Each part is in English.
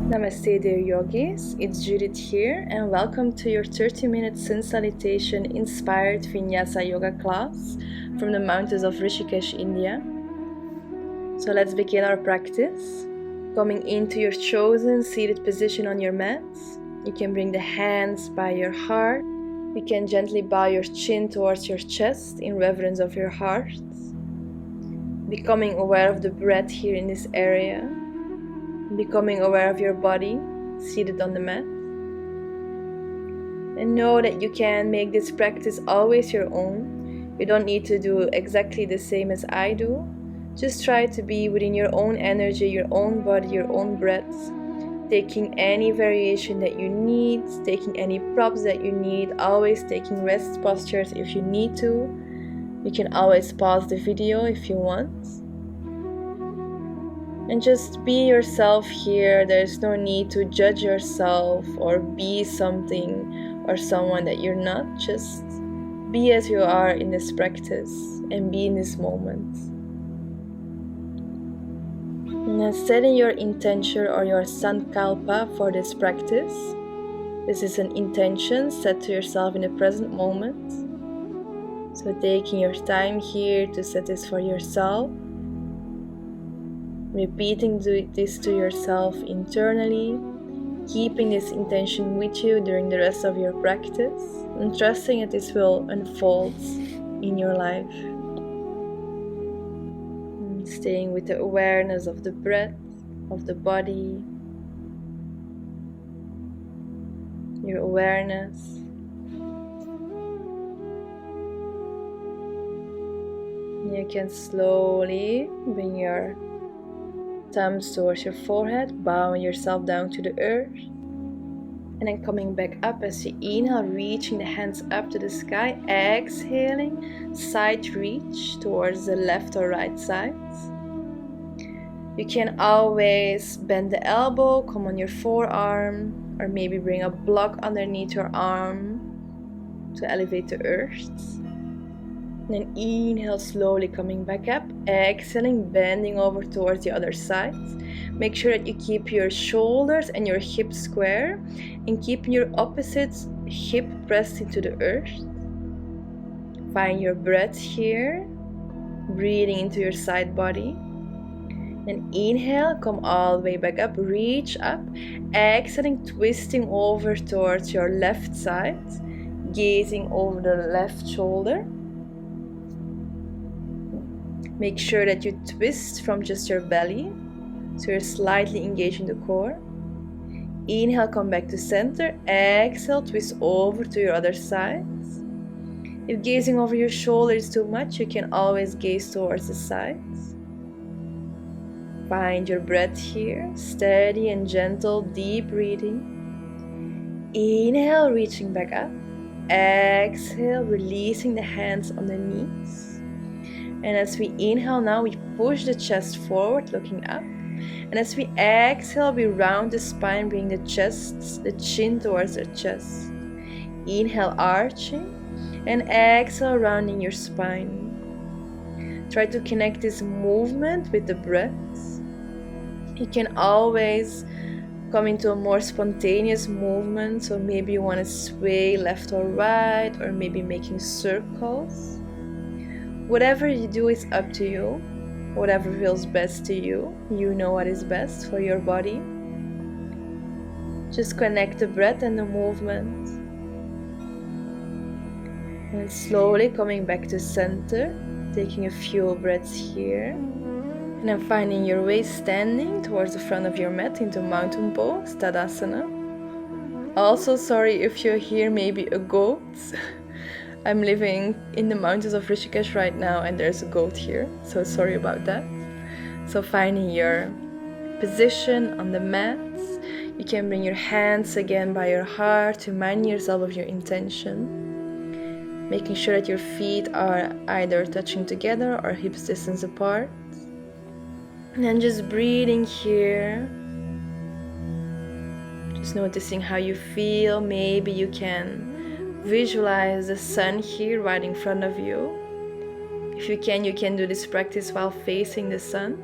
Namaste dear yogis, it's Judith here and welcome to your 30-minute sun salutation inspired Vinyasa yoga class from the mountains of Rishikesh, India. So let's begin our practice. Coming into your chosen seated position on your mats, you can bring the hands by your heart. You can gently bow your chin towards your chest in reverence of your heart. Becoming aware of the breath here in this area. Becoming aware of your body seated on the mat. And know that you can make this practice always your own. You don't need to do exactly the same as I do. Just try to be within your own energy, your own body, your own breath. Taking any variation that you need, taking any props that you need, always taking rest postures if you need to. You can always pause the video if you want. And just be yourself here. There's no need to judge yourself or be something or someone that you're not. Just be as you are in this practice and be in this moment. And then setting your intention or your sankalpa for this practice. This is an intention set to yourself in the present moment. So taking your time here to set this for yourself. Repeating this to yourself internally, keeping this intention with you during the rest of your practice, and trusting that this will unfold in your life. And staying with the awareness of the breath, of the body, your awareness. You can slowly bring your thumbs towards your forehead, bowing yourself down to the earth, and then coming back up as you inhale, reaching the hands up to the sky, exhaling, side reach towards the left or right side. You can always bend the elbow, come on your forearm, or maybe bring a block underneath your arm to elevate the earth. And then inhale, slowly coming back up, exhaling, bending over towards the other side. Make sure that you keep your shoulders and your hips square and keep your opposite hip pressed into the earth. Find your breath here, breathing into your side body. Then inhale, come all the way back up, reach up, exhaling, twisting over towards your left side, gazing over the left shoulder. Make sure that you twist from just your belly, so you're slightly engaging the core. Inhale, come back to center. Exhale, twist over to your other side. If gazing over your shoulder is too much, you can always gaze towards the sides. Find your breath here, steady and gentle, deep breathing. Inhale, reaching back up. Exhale, releasing the hands on the knees. And as we inhale now, we push the chest forward, looking up. And as we exhale, we round the spine, bring the chin towards the chest. Inhale, arching. And exhale, rounding your spine. Try to connect this movement with the breath. You can always come into a more spontaneous movement. So maybe you want to sway left or right, or maybe making circles. Whatever you do is up to you. Whatever feels best to you. You know what is best for your body. Just connect the breath and the movement. And slowly coming back to center. Taking a few breaths here. And then finding your way standing towards the front of your mat into mountain pose, Sadhana. Also, sorry if you hear maybe a goat. I'm living in the mountains of Rishikesh right now and there's a goat here, so sorry about that. So finding your position on the mat, you can bring your hands again by your heart, reminding yourself of your intention. Making sure that your feet are either touching together or hips distance apart. And then just breathing here. Just noticing how you feel. Maybe you can visualize the sun here right in front of you. If you can do this practice while facing the sun.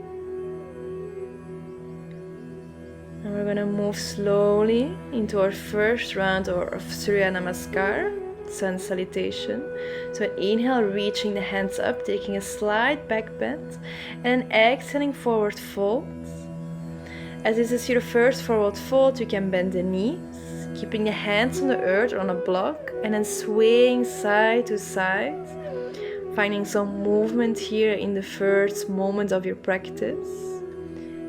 And We're gonna move slowly into our first round of Surya Namaskar, Sun Salutation. So inhale, reaching the hands up, taking a slight back bend, and exhaling, forward fold. As this is your first forward fold, you can bend the knees, keeping the hands on the earth or on a block, and then swaying side to side, finding some movement here in the first moment of your practice.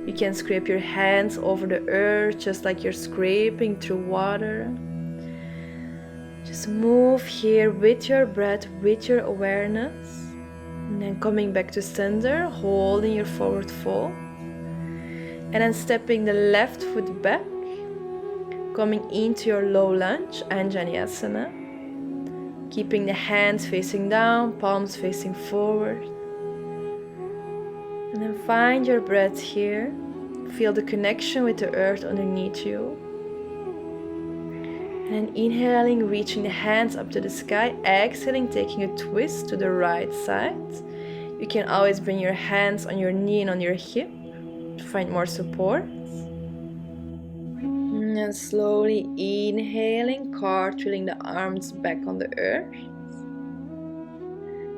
You can scrape your hands over the earth just like you're scraping through water. Just move here with your breath, with your awareness. And then coming back to center, holding your forward fold. And then stepping the left foot back, coming into your low lunge, Vinyasa. Keeping the hands facing down, palms facing forward. And then find your breath here. Feel the connection with the earth underneath you. And then inhaling, reaching the hands up to the sky. Exhaling, taking a twist to the right side. You can always bring your hands on your knee and on your hip to find more support. And then slowly inhaling, cartwheeling the arms back on the earth.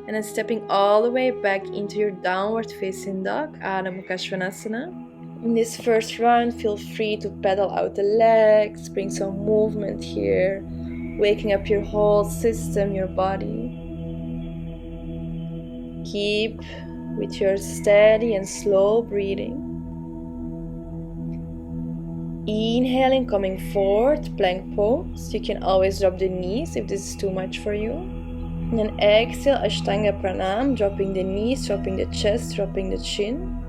And then stepping all the way back into your downward facing dog, Adho Mukha Svanasana. In this first round, feel free to pedal out the legs, bring some movement here, waking up your whole system, your body. Keep with your steady and slow breathing. Inhaling, coming forward, plank pose. You can always drop the knees if this is too much for you. And then exhale, Ashtanga Pranayama, dropping the knees, dropping the chest, dropping the chin.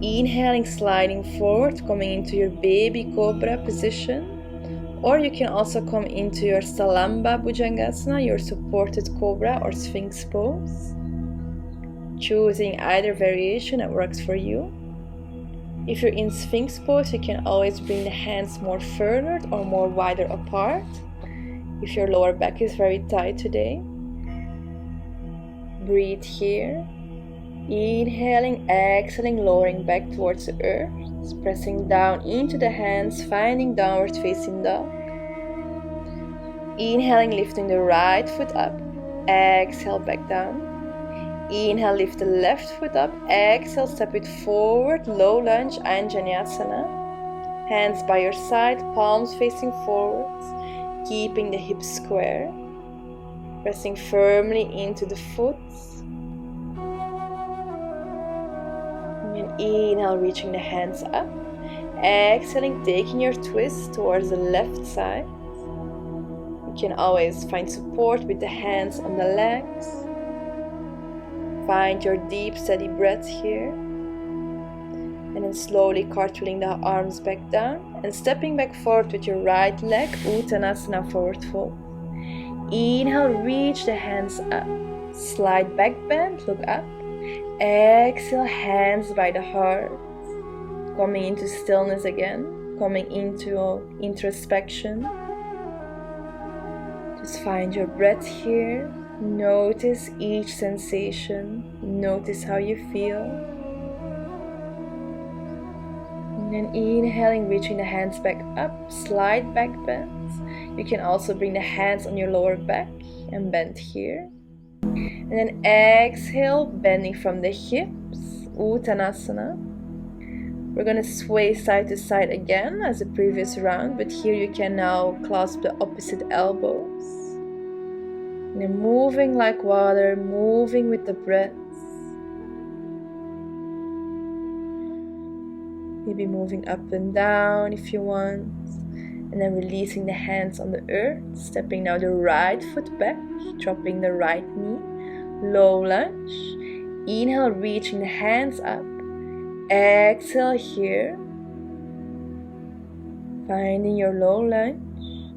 Inhaling, sliding forward, coming into your baby cobra position. Or you can also come into your Salamba Bhujangasana, your supported cobra or sphinx pose. Choosing either variation that works for you. If you're in sphinx pose, you can always bring the hands more further or more wider apart. If your lower back is very tight today. Breathe here. Inhaling, exhaling, lowering back towards the earth. Pressing down into the hands, finding downward facing dog. Inhaling, lifting the right foot up. Exhale, back down. Inhale, lift the left foot up. Exhale, step it forward, low lunge, Vinyasa. Hands by your side, palms facing forwards, keeping the hips square. Pressing firmly into the foot. And inhale, reaching the hands up. Exhaling, taking your twist towards the left side. You can always find support with the hands on the legs. Find your deep, steady breath here. And then slowly cartwheeling the arms back down. And stepping back forward with your right leg, Uttanasana, forward fold. Inhale, reach the hands up. Slide back bend, look up. Exhale, hands by the heart. Coming into stillness again. Coming into introspection. Just find your breath here. Notice each sensation. Notice how you feel. And then inhaling, reaching the hands back up. Slide back bend. You can also bring the hands on your lower back and bend here. And then exhale, bending from the hips, Uttanasana. We're going to sway side to side again as the previous round, but here you can now clasp the opposite elbows. And then moving like water, moving with the breath. Maybe moving up and down if you want. And then releasing the hands on the earth, stepping now the right foot back, dropping the right knee, low lunge. Inhale, reaching the hands up. Exhale here. Finding your low lunge.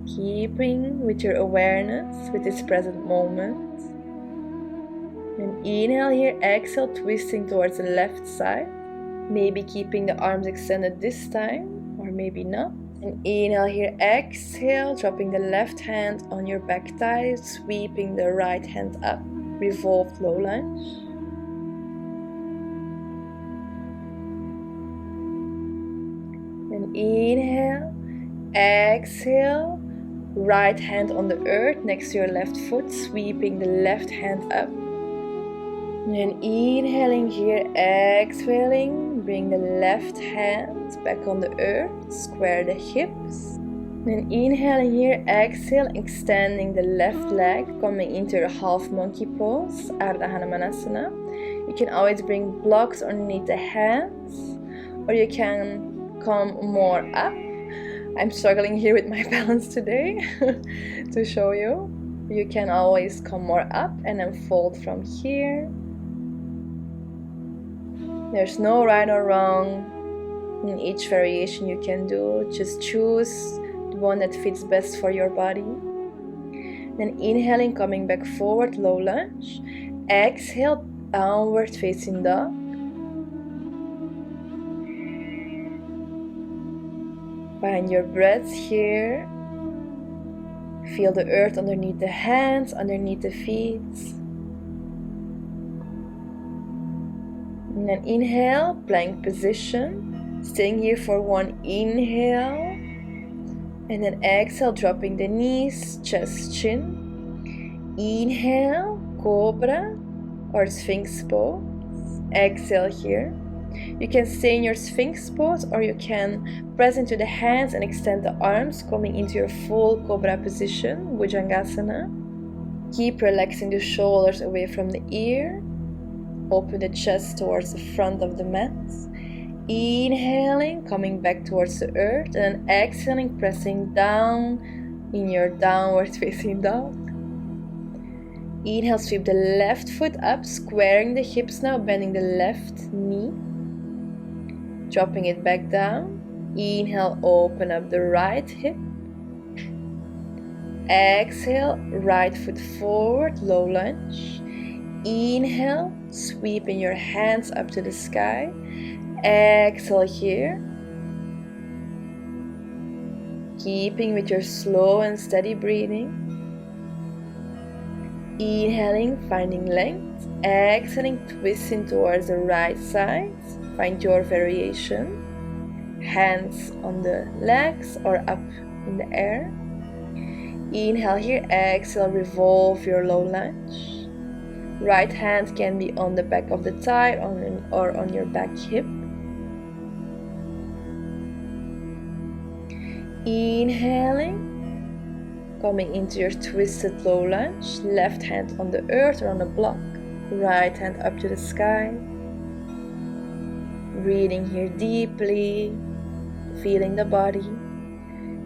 Keeping with your awareness with this present moment. And inhale here, exhale, twisting towards the left side. Maybe keeping the arms extended this time. Or maybe not. And inhale here, exhale, dropping the left hand on your back thigh, sweeping the right hand up, revolved low lunge. And inhale, exhale, right hand on the earth next to your left foot, sweeping the left hand up. And inhaling here, exhaling, bring the left hand back on the earth, square the hips. And inhaling here, exhale, extending the left leg, coming into your half monkey pose, Ardha Hanumanasana. You can always bring blocks underneath the hands, or you can come more up. I'm struggling here with my balance today to show you. You can always come more up and then fold from here. There's no right or wrong in each variation you can do. Just choose the one that fits best for your body. Then inhaling, coming back forward, low lunge. Exhale, downward facing dog. Find your breath here. Feel the earth underneath the hands, underneath the feet. And then inhale, plank position. Staying here for one inhale. And then exhale, dropping the knees, chest, chin. Inhale, cobra or sphinx pose. Exhale here. You can stay in your sphinx pose, or you can press into the hands and extend the arms, coming into your full cobra position, Bhujangasana. Keep relaxing the shoulders away from the ear. Open the chest towards the front of the mat. Inhaling, coming back towards the earth, and then exhaling, pressing down in your downward facing dog. Inhale, sweep the left foot up, squaring the hips now, bending the left knee. Dropping it back down. Inhale, open up the right hip. Exhale, right foot forward, low lunge. Inhale, sweeping your hands up to the sky. Exhale here. Keeping with your slow and steady breathing. Inhaling, finding length. Exhaling, twisting towards the right side. Find your variation. Hands on the legs or up in the air. Inhale here, exhale, revolve your low lunge. Right hand can be on the back of the thigh or on your back hip. Inhaling, coming into your twisted low lunge. Left hand on the earth or on a block. Right hand up to the sky. Breathing here deeply, feeling the body.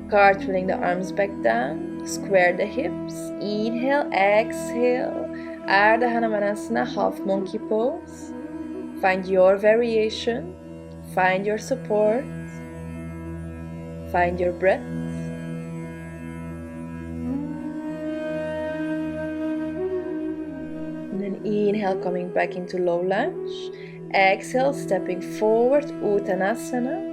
Cartwheeling the arms back down. Square the hips. Inhale, exhale. Ardha Hanumanasana, half monkey pose. Find your variation. Find your support. Find your breath. And then inhale, coming back into low lunge. Exhale, stepping forward, Uttanasana.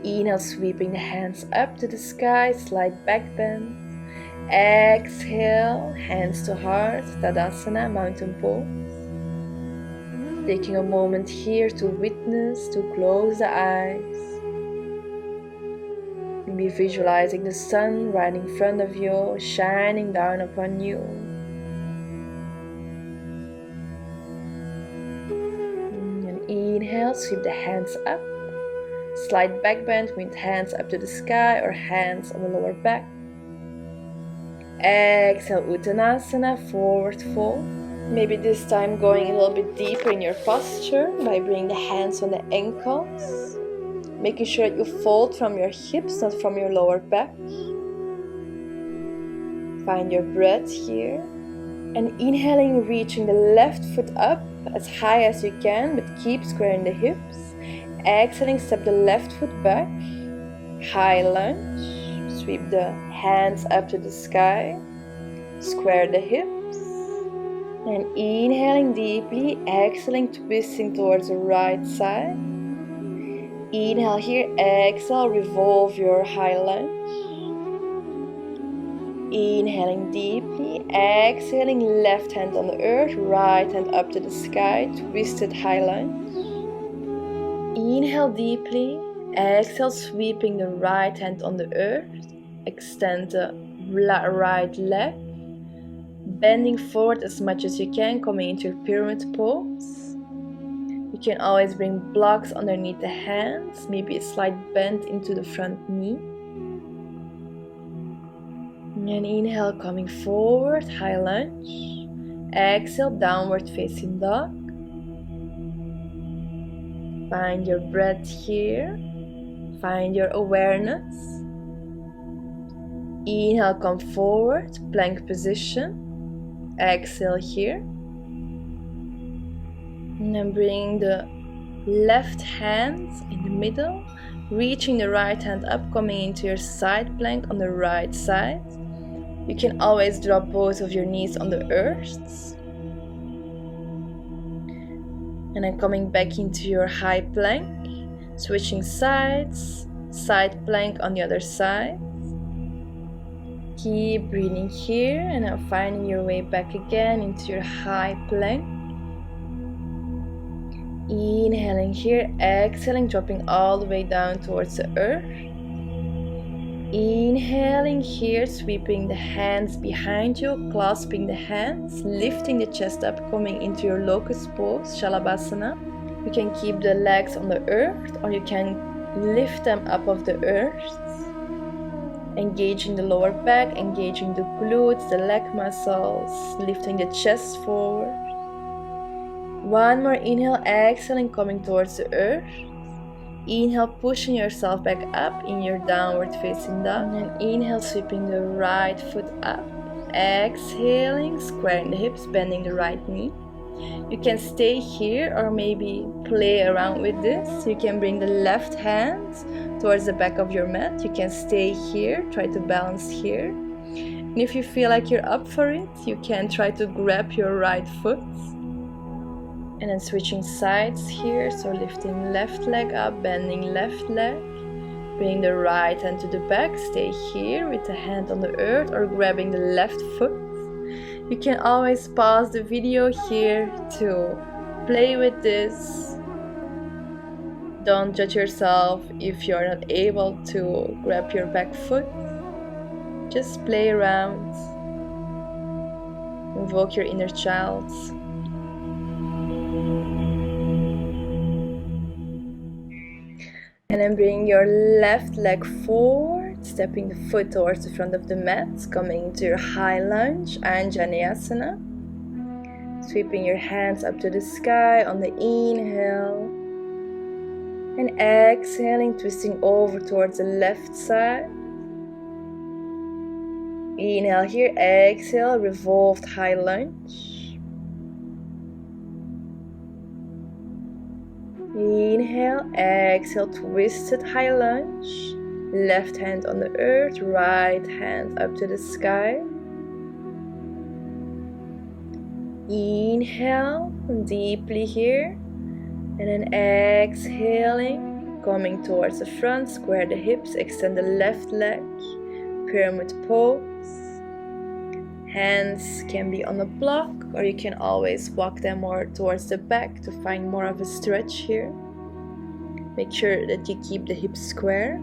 Inhale, sweeping the hands up to the sky, slight back bend. Exhale, hands to heart, Tadasana, mountain pose. Taking a moment here to witness, to close the eyes. Maybe visualizing the sun right in front of you, shining down upon you. And inhale, sweep the hands up. Slight back bend with hands up to the sky or hands on the lower back. Exhale, Uttanasana, forward fold. Maybe this time going a little bit deeper in your posture by bringing the hands on the ankles. Making sure that you fold from your hips, not from your lower back. Find your breath here. And inhaling, reaching the left foot up as high as you can, but keep squaring the hips. Exhaling, step the left foot back. High lunge. Sweep the hands up to the sky. Square the hips. And inhaling deeply, exhaling, twisting towards the right side. Inhale here, exhale, revolve your high lunge. Inhaling deeply, exhaling, left hand on the earth, right hand up to the sky, twisted high lunge. Inhale deeply, Exhale, sweeping the right hand on the earth. Extend the right leg. Bending forward as much as you can, coming into your pyramid pose. You can always bring blocks underneath the hands, maybe a slight bend into the front knee. And inhale, coming forward, high lunge. Exhale, downward facing dog. Find your breath here. Find your awareness. Inhale, come forward, plank position. Exhale here. And then bring the left hand in the middle, reaching the right hand up, coming into your side plank on the right side. You can always drop both of your knees on the earth. And then coming back into your high plank, switching sides, side plank on the other side. Keep breathing here and now finding your way back again into your high plank. Inhaling here, exhaling, dropping all the way down towards the earth. Inhaling here, sweeping the hands behind you, clasping the hands, lifting the chest up, coming into your locust pose, Shalabhasana. You can keep the legs on the earth or you can lift them up off the earth. Engaging the lower back, engaging the glutes, the leg muscles, lifting the chest forward. One more inhale, exhaling, coming towards the earth. Inhale, pushing yourself back up in your downward facing dog. And then inhale, sweeping the right foot up. Exhaling, squaring the hips, bending the right knee. You can stay here or maybe play around with this. You can bring the left hand towards the back of your mat. You can stay here, try to balance here. And if you feel like you're up for it, you can try to grab your right foot. And then switching sides here, so lifting left leg up, bending left leg. Bring the right hand to the back, stay here with the hand on the earth or grabbing the left foot. You can always pause the video here to play with this. Don't judge yourself if you're not able to grab your back foot. Just play around. Invoke your inner child. And then bring your left leg forward, stepping the foot towards the front of the mat, coming into your high lunge, Anjaneyasana. Sweeping your hands up to the sky on the inhale. And exhaling, twisting over towards the left side. Inhale here, exhale, revolved high lunge. Inhale, exhale, twisted high lunge. Left hand on the earth, right hand up to the sky. Inhale deeply here. And then exhaling, coming towards the front, square the hips, extend the left leg, pyramid pose. Hands can be on the block or you can always walk them more towards the back to find more of a stretch here. Make sure that you keep the hips square.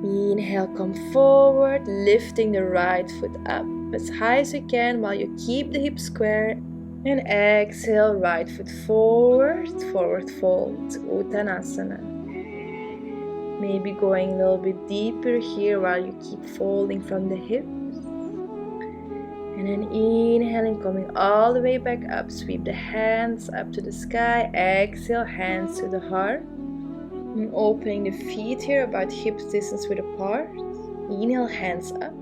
Inhale, come forward, lifting the right foot up as high as you can while you keep the hips square. And exhale, right foot forward, forward fold, Uttanasana. Maybe going a little bit deeper here while you keep folding from the hips. And then inhaling, coming all the way back up. Sweep the hands up to the sky. Exhale, hands to the heart. And opening the feet here about hips distance width apart. Inhale, hands up.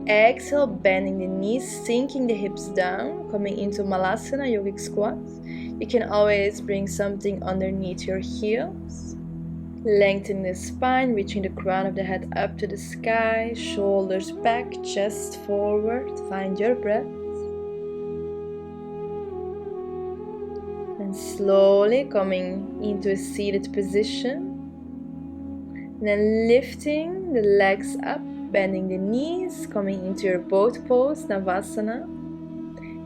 Exhale, bending the knees, sinking the hips down. Coming into Malasana, yogic squat. You can always bring something underneath your heels. Lengthen the spine, reaching the crown of the head up to the sky, shoulders back, chest forward. Find your breath. And slowly coming into a seated position. And then lifting the legs up, bending the knees, coming into your boat pose, Navasana.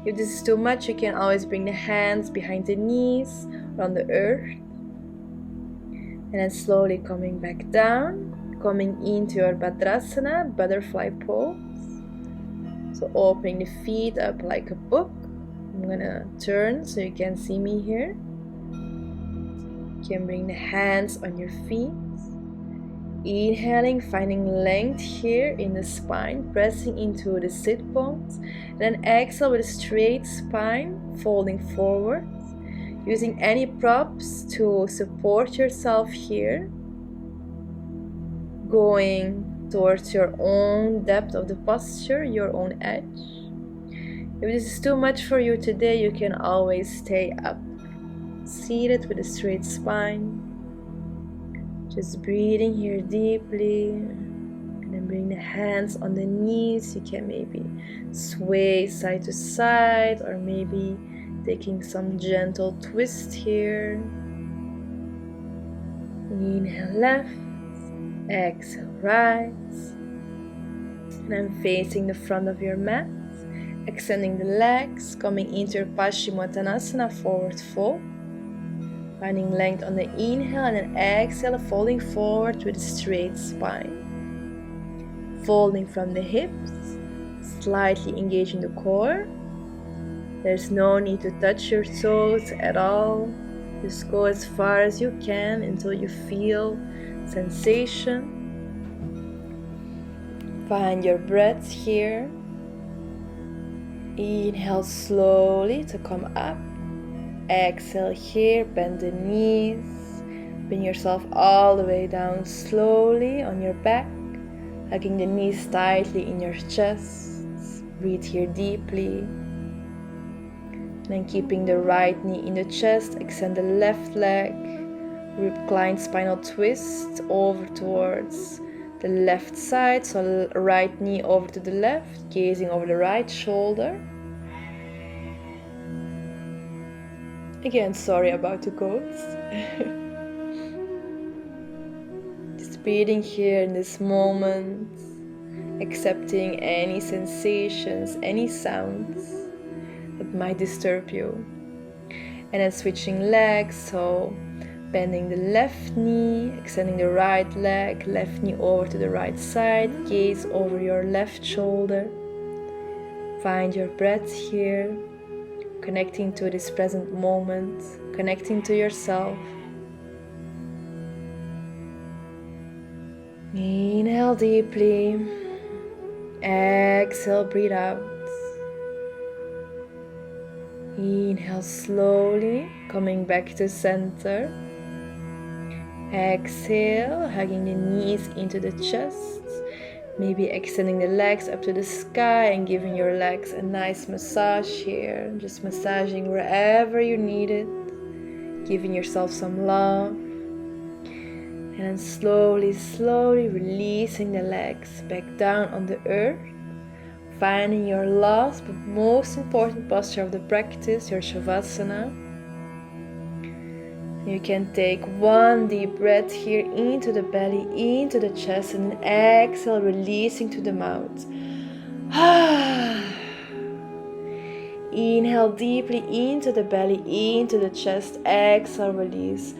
If this is too much, you can always bring the hands behind the knees or on the earth. And then slowly coming back down, coming into your Bhadrasana, butterfly pose. So opening the feet up like a book. I'm gonna turn so you can see me here. You can bring the hands on your feet. Inhaling, finding length here in the spine, pressing into the sit bones. And then exhale with a straight spine, folding forward. Using any props to support yourself here. Going towards your own depth of the posture, your own edge. If this is too much for you today, you can always stay up, seated with a straight spine. Just breathing here deeply. And then bring the hands on the knees. You can maybe sway side to side, or maybe taking some gentle twist here. Inhale left, exhale right. And then facing the front of your mat, extending the legs, coming into your Paschimottanasana, forward fold. Finding length on the inhale and then exhale, folding forward with a straight spine. Folding from the hips, slightly engaging the core. There's no need to touch your toes at all. Just go as far as you can until you feel sensation. Find your breath here. Inhale slowly to come up. Exhale here, bend the knees. Bring yourself all the way down slowly on your back. Hugging the knees tightly in your chest. Breathe here deeply. Then keeping the right knee in the chest, extend the left leg, reclined spinal twist over towards the left side, so right knee over to the left, gazing over the right shoulder. Again, sorry about the quotes. Just breathing here in this moment, accepting any sensations, any sounds that might disturb you. And then switching legs, so bending the left knee, extending the right leg, left knee over to the right side, gaze over your left shoulder. Find your breath here, connecting to this present moment, connecting to yourself. Inhale deeply, exhale, breathe out. Inhale slowly, coming back to center. Exhale, hugging the knees into the chest. Maybe extending the legs up to the sky and giving your legs a nice massage here. Just massaging wherever you need it. Giving yourself some love. And then slowly, slowly releasing the legs back down on the earth. Finding your last but most important posture of the practice, your Savasana. You can take one deep breath here into the belly, into the chest, and then exhale, releasing to the mouth. Inhale deeply into the belly, into the chest, exhale, release.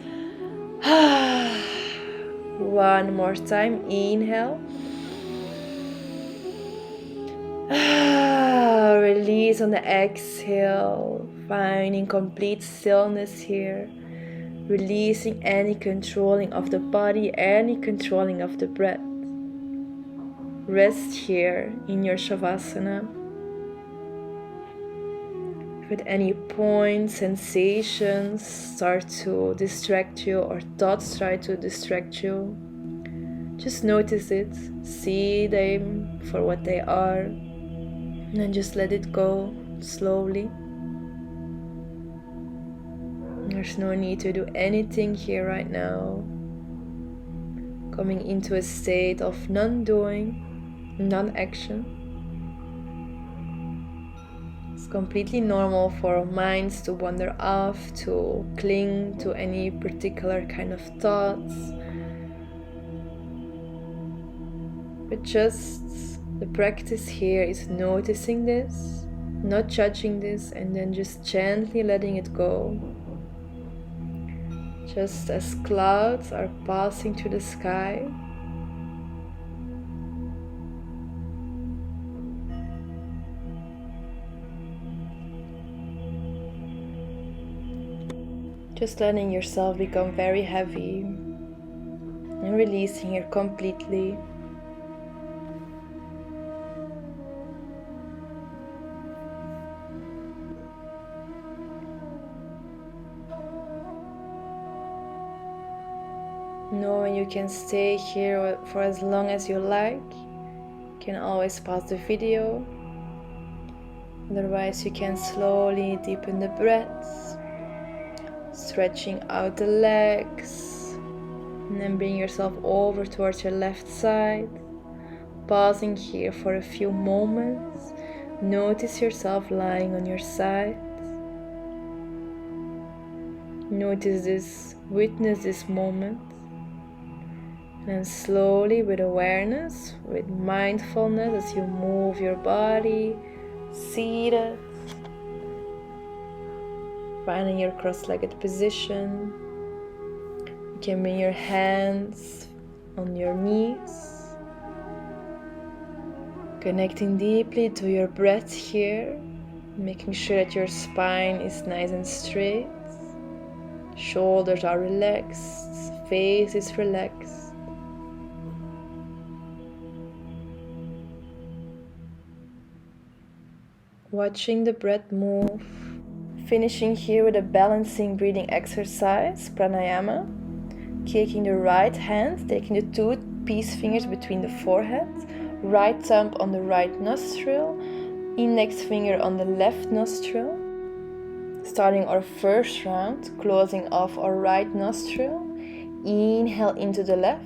One more time, inhale. Release on the exhale, finding complete stillness here. Releasing any controlling of the body, any controlling of the breath. Rest here in your Shavasana. If at any point sensations start to distract you or thoughts try to distract you, just notice it, see them for what they are, and then just let it go slowly. There's no need to do anything here right now. Coming into a state of non-doing, non-action. It's completely normal for our minds to wander off, to cling to any particular kind of thoughts. But just the practice here is noticing this, not judging this, and then just gently letting it go. just as clouds are passing through the sky. Just letting yourself become very heavy and releasing here completely. Knowing you can stay here for as long as you like. You can always pause the video. Otherwise you can slowly deepen the breaths, stretching out the legs, and then bring yourself over towards your left side. Pausing here for a few moments. Notice yourself lying on your side. Notice this, witness this moment. And slowly, with awareness, with mindfulness, as you move your body, seated, finding your cross-legged position. You can bring your hands on your knees, connecting deeply to your breath here, making sure that your spine is nice and straight, shoulders are relaxed, face is relaxed. Watching the breath move, finishing here with a balancing breathing exercise, Pranayama. Taking the right hand, taking the two peace fingers between the forehead, right thumb on the right nostril, index finger on the left nostril. Starting our first round, closing off our right nostril. Inhale into the left,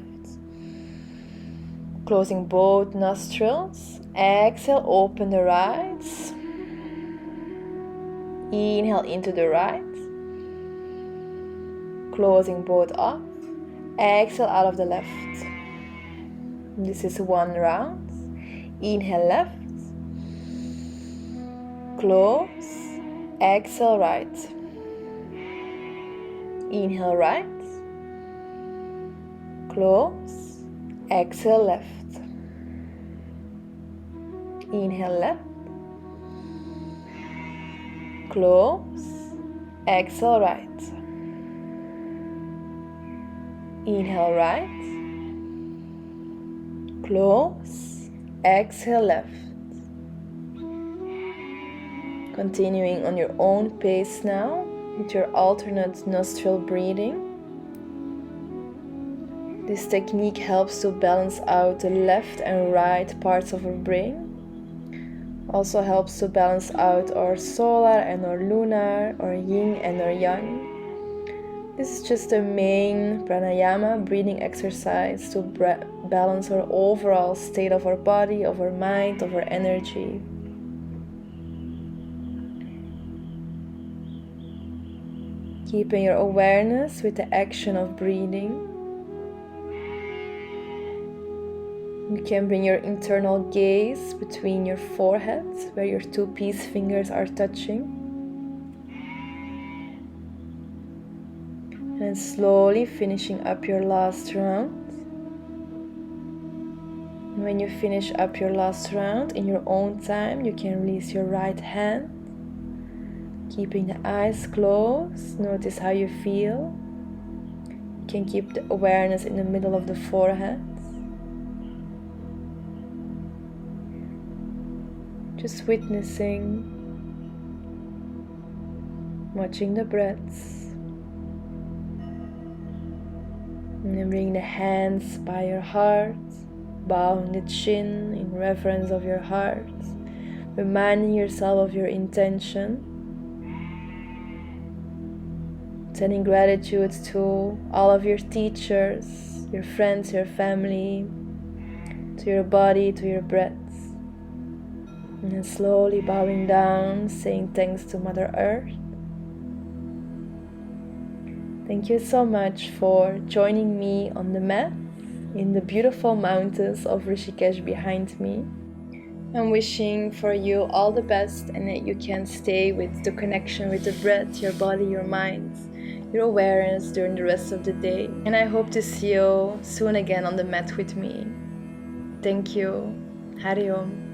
closing both nostrils. Exhale, open the right. Inhale into the right, closing both off. Exhale out of the left. This is one round. Inhale left, close, exhale right. Inhale right, close, exhale left. Inhale left, close, exhale right. Inhale right, close, exhale left. Continuing on your own pace now with your alternate nostril breathing. This technique helps to balance out the left and right parts of our brain. Also helps to balance out our solar and our lunar, our yin and our yang. This is just a main pranayama breathing exercise to balance our overall state of our body, of our mind, of our energy. Keeping your awareness with the action of breathing. You can bring your internal gaze between your foreheads, where your two peace fingers are touching. And slowly finishing up your last round. And when you finish up your last round in your own time, you can release your right hand. Keeping the eyes closed, notice how you feel. You can keep the awareness in the middle of the forehead. Just witnessing, watching the breaths, and then bring the hands by your heart, bowing the chin in reverence of your heart, reminding yourself of your intention, sending gratitude to all of your teachers, your friends, your family, to your body, to your breath. And then slowly bowing down, saying thanks to Mother Earth. Thank you so much for joining me on the mat in the beautiful mountains of Rishikesh behind me. I'm wishing for you all the best and that you can stay with the connection with the breath, your body, your mind. your awareness during the rest of the day. And I hope to see you soon again on the mat with me. Thank you. Hari Om.